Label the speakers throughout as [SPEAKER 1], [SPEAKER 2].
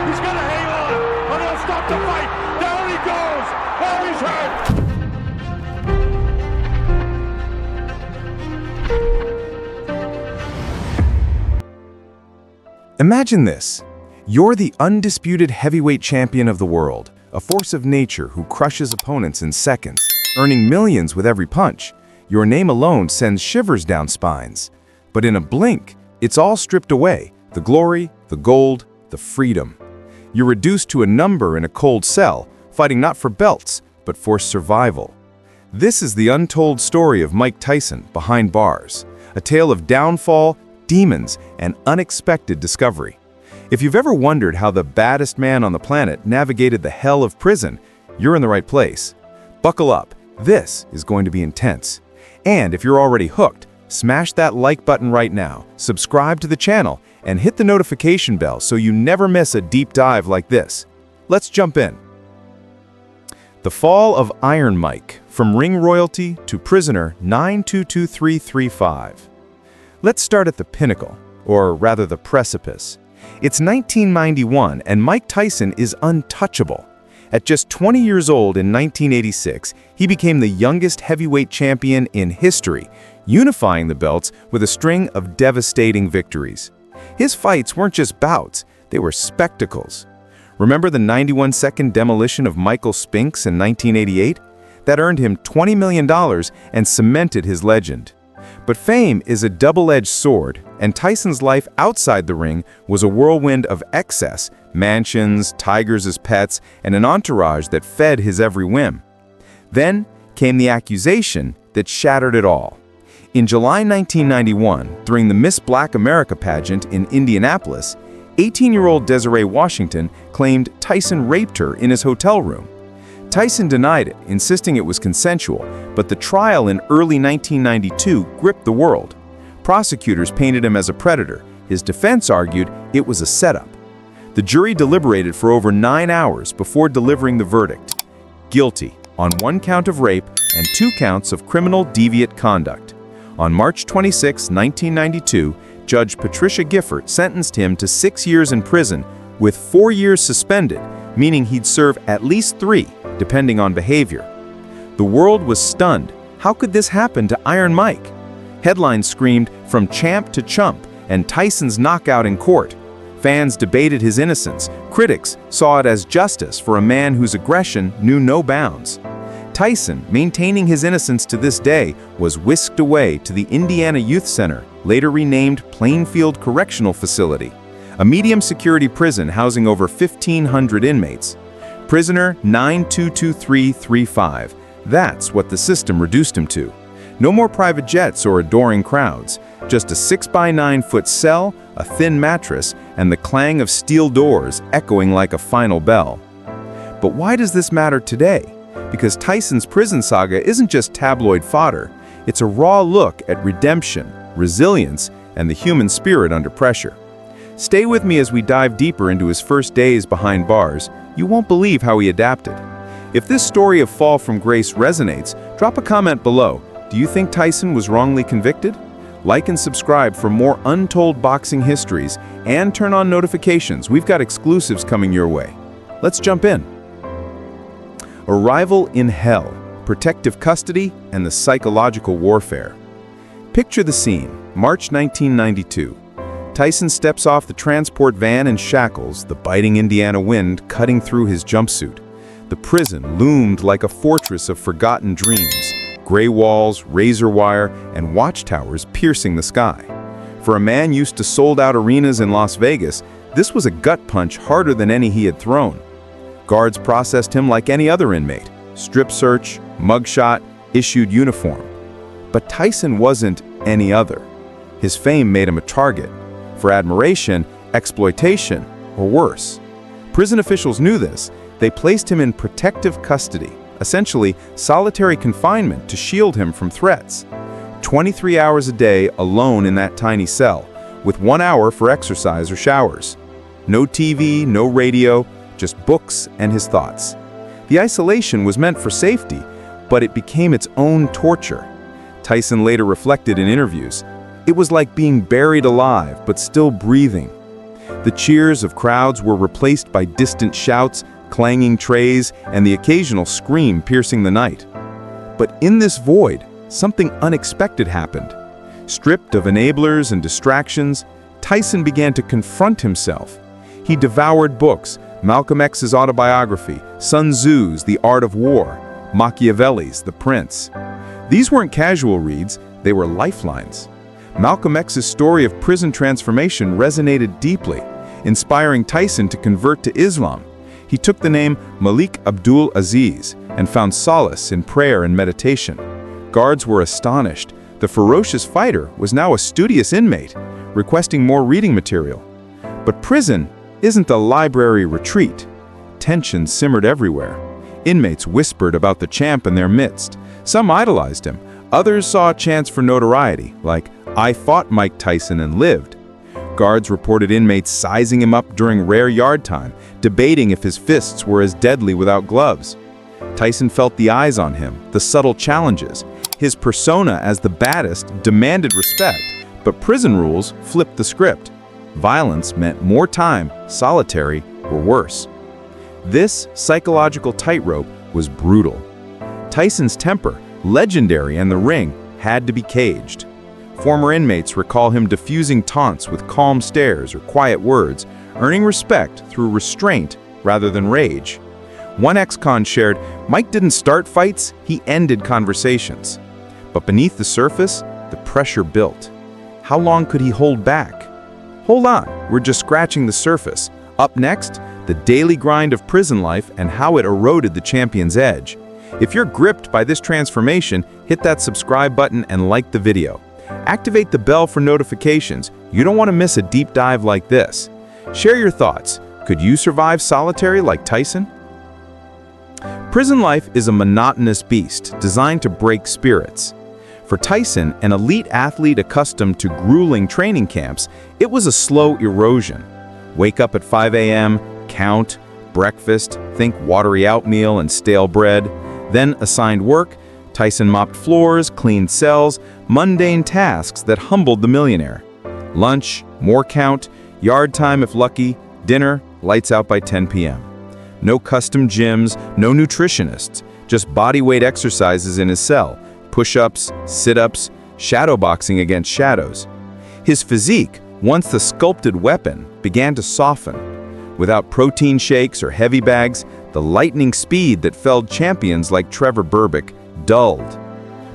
[SPEAKER 1] He's going to hang on, and he'll stop the fight. Down he goes. Oh, he's hurt.
[SPEAKER 2] Imagine this. You're the undisputed heavyweight champion of the world, a force of nature who crushes opponents in seconds, earning millions with every punch. Your name alone sends shivers down spines. But in a blink, it's all stripped away. The glory, the gold, the freedom. You're reduced to a number in a cold cell, fighting not for belts, but for survival. This is the untold story of Mike Tyson behind bars, a tale of downfall, demons, and unexpected discovery. If you've ever wondered how the baddest man on the planet navigated the hell of prison, you're in the right place. Buckle up, this is going to be intense. And if you're already hooked, smash that like button right now, subscribe to the channel, and hit the notification bell so you never miss a deep dive like this. Let's jump in. The fall of Iron Mike, from ring royalty to prisoner 922335. Let's start at the pinnacle, or rather the precipice. It's 1991 and Mike Tyson is untouchable. At just 20 years old in 1986, he became the youngest heavyweight champion in history, unifying the belts with a string of devastating victories. His fights weren't just bouts, they were spectacles. Remember the 91-second demolition of Michael Spinks in 1988? That earned him $20 million and cemented his legend. But fame is a double-edged sword, and Tyson's life outside the ring was a whirlwind of excess, mansions, tigers as pets, and an entourage that fed his every whim. Then came the accusation that shattered it all. In July 1991, during the Miss Black America pageant in Indianapolis, 18-year-old Desiree Washington claimed Tyson raped her in his hotel room. Tyson denied it, insisting it was consensual, but the trial in early 1992 gripped the world. Prosecutors painted him as a predator. His defense argued it was a setup. The jury deliberated for over 9 hours before delivering the verdict. Guilty on 1 count of rape and 2 counts of criminal deviant conduct. On March 26, 1992, Judge Patricia Gifford sentenced him to 6 years in prison with 4 years suspended, meaning he'd serve at least 3, depending on behavior. The world was stunned. How could this happen to Iron Mike? Headlines screamed, "From champ to chump," and Tyson's knockout in court. Fans debated his innocence. Critics saw it as justice for a man whose aggression knew no bounds. Tyson, maintaining his innocence to this day, was whisked away to the Indiana Youth Center, later renamed Plainfield Correctional Facility, a medium-security prison housing over 1,500 inmates. Prisoner 922335. That's what the system reduced him to. No more private jets or adoring crowds, just a 6-by-9-foot cell, a thin mattress, and the clang of steel doors echoing like a final bell. But why does this matter today? Because Tyson's prison saga isn't just tabloid fodder. It's a raw look at redemption, resilience, and the human spirit under pressure. Stay with me as we dive deeper into his first days behind bars. You won't believe how he adapted. If this story of fall from grace resonates, drop a comment below. Do you think Tyson was wrongly convicted? Like and subscribe for more untold boxing histories, and turn on notifications. We've got exclusives coming your way. Let's jump in. Arrival in hell, protective custody, and the psychological warfare. Picture the scene, March 1992. Tyson steps off the transport van in shackles, the biting Indiana wind cutting through his jumpsuit. The prison loomed like a fortress of forgotten dreams, gray walls, razor wire, and watchtowers piercing the sky. For a man used to sold-out arenas in Las Vegas, this was a gut punch harder than any he had thrown. Guards processed him like any other inmate. Strip search, mugshot, issued uniform. But Tyson wasn't any other. His fame made him a target. For admiration, exploitation, or worse. Prison officials knew this. They placed him in protective custody, essentially solitary confinement to shield him from threats. 23 hours a day alone in that tiny cell, with 1 hour for exercise or showers. No TV, no radio, just books and his thoughts. The isolation was meant for safety, but it became its own torture. Tyson later reflected in interviews, "It was like being buried alive, but still breathing." The cheers of crowds were replaced by distant shouts, clanging trays, and the occasional scream piercing the night. But in this void, something unexpected happened. Stripped of enablers and distractions, Tyson began to confront himself. He devoured books, Malcolm X's autobiography, Sun Tzu's The Art of War, Machiavelli's The Prince. These weren't casual reads, they were lifelines. Malcolm X's story of prison transformation resonated deeply, inspiring Tyson to convert to Islam. He took the name Malik Abdul Aziz and found solace in prayer and meditation. Guards were astonished. The ferocious fighter was now a studious inmate, requesting more reading material. But prison isn't a library retreat. Tension simmered everywhere. Inmates whispered about the champ in their midst. Some idolized him. Others saw a chance for notoriety, like, "I fought Mike Tyson and lived." Guards reported inmates sizing him up during rare yard time, debating if his fists were as deadly without gloves. Tyson felt the eyes on him, the subtle challenges. His persona as the baddest demanded respect, but prison rules flipped the script. Violence meant more time, solitary, or worse. This psychological tightrope was brutal. Tyson's temper, legendary in the ring, had to be caged. Former inmates recall him diffusing taunts with calm stares or quiet words, earning respect through restraint rather than rage. One ex-con shared, "Mike didn't start fights, he ended conversations." But beneath the surface, the pressure built. How long could he hold back? Hold on, we're just scratching the surface. Up next, the daily grind of prison life and how it eroded the champion's edge. If you're gripped by this transformation, hit that subscribe button and like the video. Activate the bell for notifications. You don't want to miss a deep dive like this. Share your thoughts. Could you survive solitary like Tyson? Prison life is a monotonous beast designed to break spirits. For Tyson, an elite athlete accustomed to grueling training camps, it was a slow erosion. Wake up at 5 a.m., count, breakfast, think watery oatmeal and stale bread. Then assigned work, Tyson mopped floors, cleaned cells, mundane tasks that humbled the millionaire. Lunch, more count, yard time if lucky, dinner, lights out by 10 p.m. No custom gyms, no nutritionists, just bodyweight exercises in his cell, push-ups, sit-ups, shadowboxing against shadows. His physique, once the sculpted weapon, began to soften. Without protein shakes or heavy bags, the lightning speed that felled champions like Trevor Berbick dulled.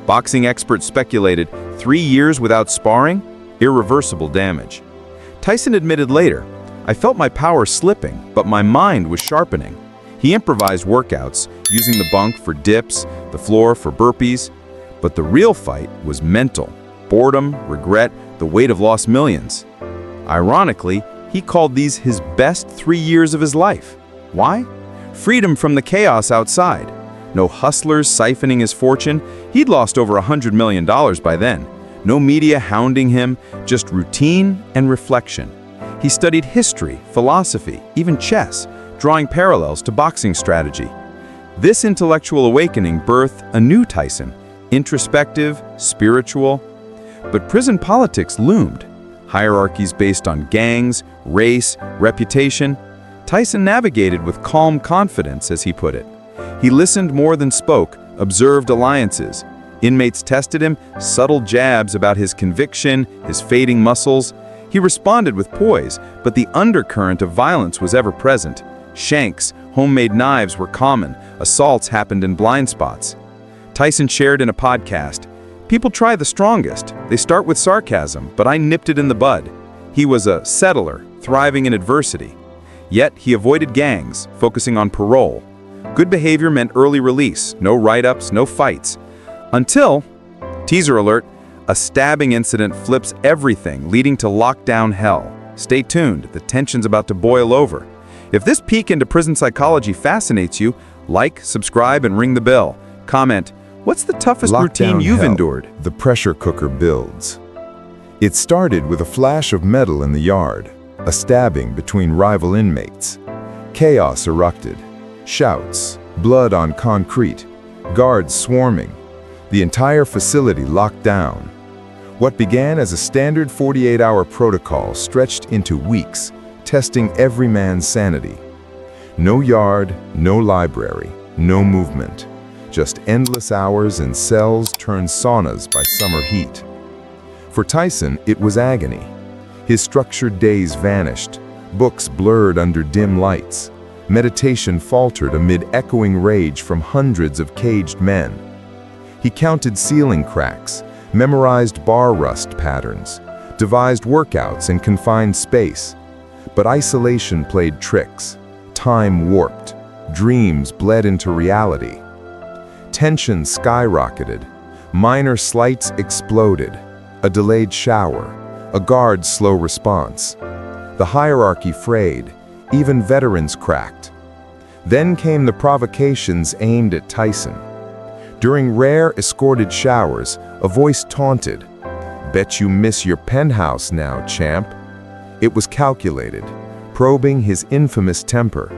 [SPEAKER 2] Boxing experts speculated 3 years without sparring, irreversible damage. Tyson admitted later, "I felt my power slipping, but my mind was sharpening." He improvised workouts, using the bunk for dips, the floor for burpees. But the real fight was mental. Boredom, regret, the weight of lost millions. Ironically, he called these his best 3 years of his life. Why? Freedom from the chaos outside. No hustlers siphoning his fortune. He'd lost over $100 million by then. No media hounding him, just routine and reflection. He studied history, philosophy, even chess, drawing parallels to boxing strategy. This intellectual awakening birthed a new Tyson, introspective, spiritual. But prison politics loomed. Hierarchies based on gangs, race, reputation. Tyson navigated with calm confidence, as he put it. He listened more than spoke, observed alliances. Inmates tested him, subtle jabs about his conviction, his fading muscles. He responded with poise, but the undercurrent of violence was ever present. Shanks, homemade knives were common. Assaults happened in blind spots. Tyson shared in a podcast, "People try the strongest. They start with sarcasm, but I nipped it in the bud." He was a settler, thriving in adversity. Yet he avoided gangs, focusing on parole. Good behavior meant early release, no write-ups, no fights. Until, teaser alert, a stabbing incident flips everything, leading to lockdown hell. Stay tuned, the tension's about to boil over. If this peek into prison psychology fascinates you, like, subscribe, and ring the bell. Comment, what's the toughest routine you've endured?
[SPEAKER 3] The pressure cooker builds. It started with a flash of metal in the yard, a stabbing between rival inmates. Chaos erupted. Shouts, blood on concrete, guards swarming. The entire facility locked down. What began as a standard 48-hour protocol stretched into weeks, testing every man's sanity. No yard, no library, no movement. Just endless hours in cells turned saunas by summer heat. For Tyson, it was agony. His structured days vanished, books blurred under dim lights. Meditation faltered amid echoing rage from hundreds of caged men. He counted ceiling cracks, memorized bar rust patterns, devised workouts in confined space. But isolation played tricks. Time warped. Dreams bled into reality. Tension skyrocketed. Minor slights exploded. A delayed shower. A guard's slow response. The hierarchy frayed. Even veterans cracked. Then came the provocations aimed at Tyson. During rare, escorted showers, a voice taunted, "Bet you miss your penthouse now, champ." It was calculated, probing his infamous temper.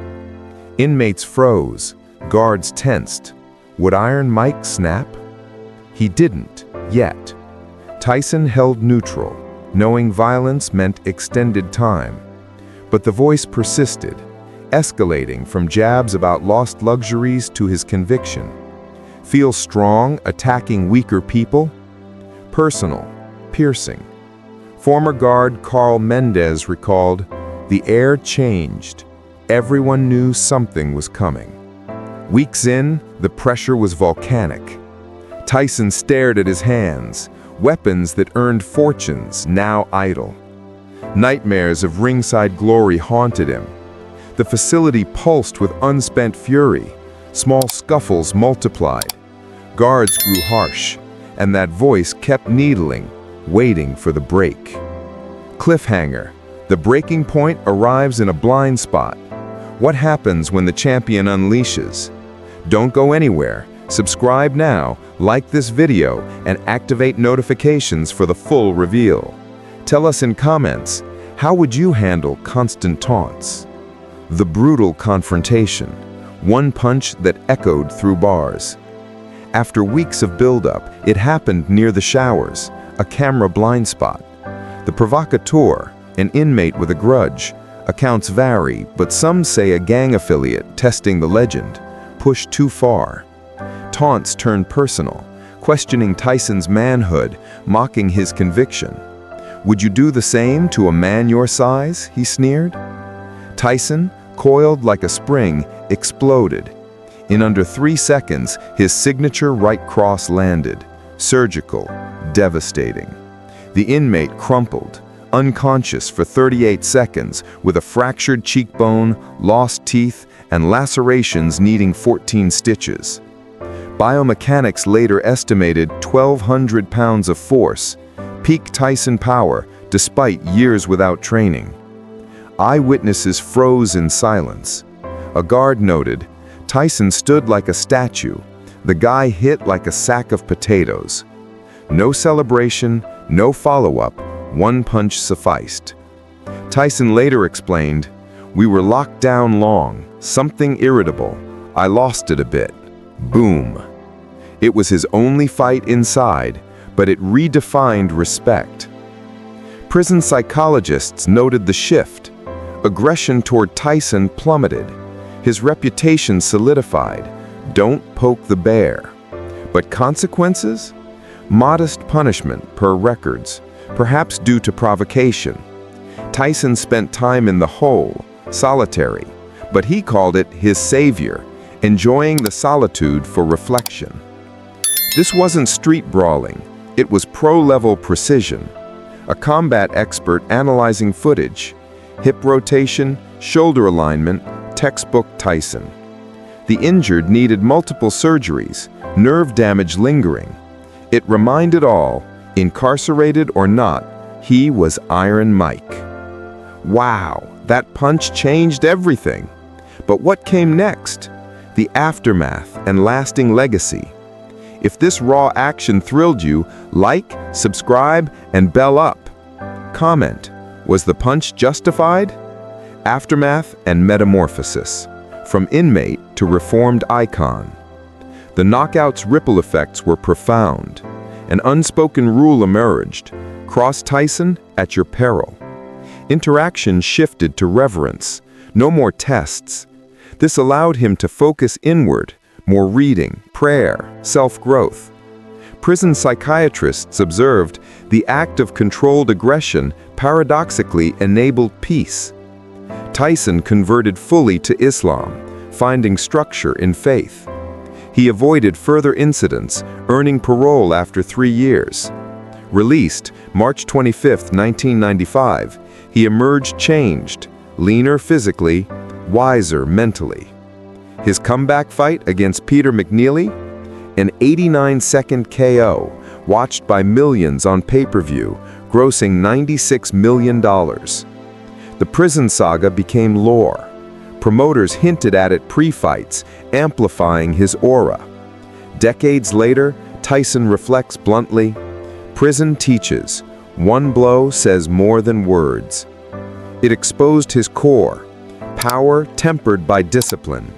[SPEAKER 3] Inmates froze, guards tensed. Would Iron Mike snap? He didn't, yet. Tyson held neutral, knowing violence meant extended time. But the voice persisted, escalating from jabs about lost luxuries to his conviction. Feel strong attacking weaker people? Personal, piercing. Former guard Carl Mendez recalled, "The air changed. Everyone knew something was coming." Weeks in, the pressure was volcanic. Tyson stared at his hands, weapons that earned fortunes, now idle. Nightmares of ringside glory haunted him. The facility pulsed with unspent fury. Small scuffles multiplied. Guards grew harsh, and that voice kept needling, waiting for the break. Cliffhanger. The breaking point arrives in a blind spot. What happens when the champion unleashes? Don't go anywhere. Subscribe now, like this video, and activate notifications for the full reveal. Tell us in comments, how would you handle constant taunts? The brutal confrontation. One punch that echoed through bars. After weeks of buildup, it happened near the showers, a camera blind spot. The provocateur, an inmate with a grudge. Accounts vary, but some say a gang affiliate testing the legend, pushed too far. Taunts turned personal, questioning Tyson's manhood, mocking his conviction. "Would you do the same to a man your size?" he sneered. Tyson, coiled like a spring, exploded. In under 3 seconds, his signature right cross landed, surgical, devastating. The inmate crumpled, unconscious for 38 seconds, with a fractured cheekbone, lost teeth, and lacerations needing 14 stitches. Biomechanics later estimated 1,200 pounds of force, peak Tyson power, despite years without training. Eyewitnesses froze in silence. A guard noted, "Tyson stood like a statue. The guy hit like a sack of potatoes." No celebration, no follow-up, one punch sufficed. Tyson later explained, "We were locked down long, something irritable. I lost it a bit. Boom." It was his only fight inside, but it redefined respect. Prison psychologists noted the shift. Aggression toward Tyson plummeted. His reputation solidified. Don't poke the bear. But consequences? Modest punishment per records, perhaps due to provocation. Tyson spent time in the hole, solitary, but he called it his savior, enjoying the solitude for reflection. This wasn't street brawling, it was pro-level precision. A combat expert analyzing footage, hip rotation, shoulder alignment, textbook Tyson. The injured needed multiple surgeries, nerve damage lingering. It reminded all, incarcerated or not, he was Iron Mike. Wow, that punch changed everything. But what came next? The aftermath and lasting legacy. If this raw action thrilled you, like, subscribe, and bell up. Comment, was the punch justified? Aftermath and metamorphosis. From inmate to reformed icon. The knockout's ripple effects were profound. An unspoken rule emerged. Cross Tyson at your peril. interaction shifted to reverence. No more tests. This allowed him to focus inward, more reading, prayer, self-growth. Prison psychiatrists observed the act of controlled aggression paradoxically enabled peace. Tyson converted fully to Islam, finding structure in faith. He avoided further incidents, earning parole after 3 years. Released March 25, 1995, he emerged changed, leaner physically, wiser mentally. His comeback fight against Peter McNeely? An 89-second KO, watched by millions on pay-per-view, grossing $96 million. The prison saga became lore. Promoters hinted at it pre-fights, amplifying his aura. Decades later, Tyson reflects bluntly, "Prison teaches. One blow says more than words." It exposed his core, power tempered by discipline.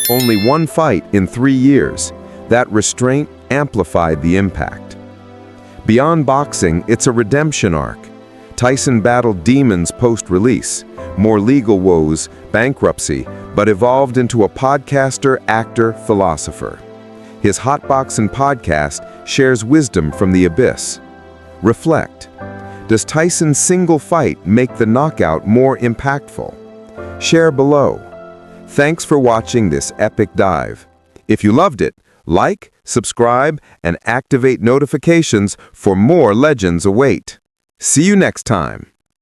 [SPEAKER 3] Only one fight in 3 years, that restraint amplified the impact. Beyond boxing, it's a redemption arc. Tyson battled demons post-release, more legal woes, bankruptcy, but evolved into a podcaster, actor, philosopher. His Hotboxin' podcast shares wisdom from the abyss. Reflect. Does Tyson's single fight make the knockout more impactful? Share below. Thanks for watching this epic dive. If you loved it, like, subscribe, and activate notifications for more legends await. See you next time.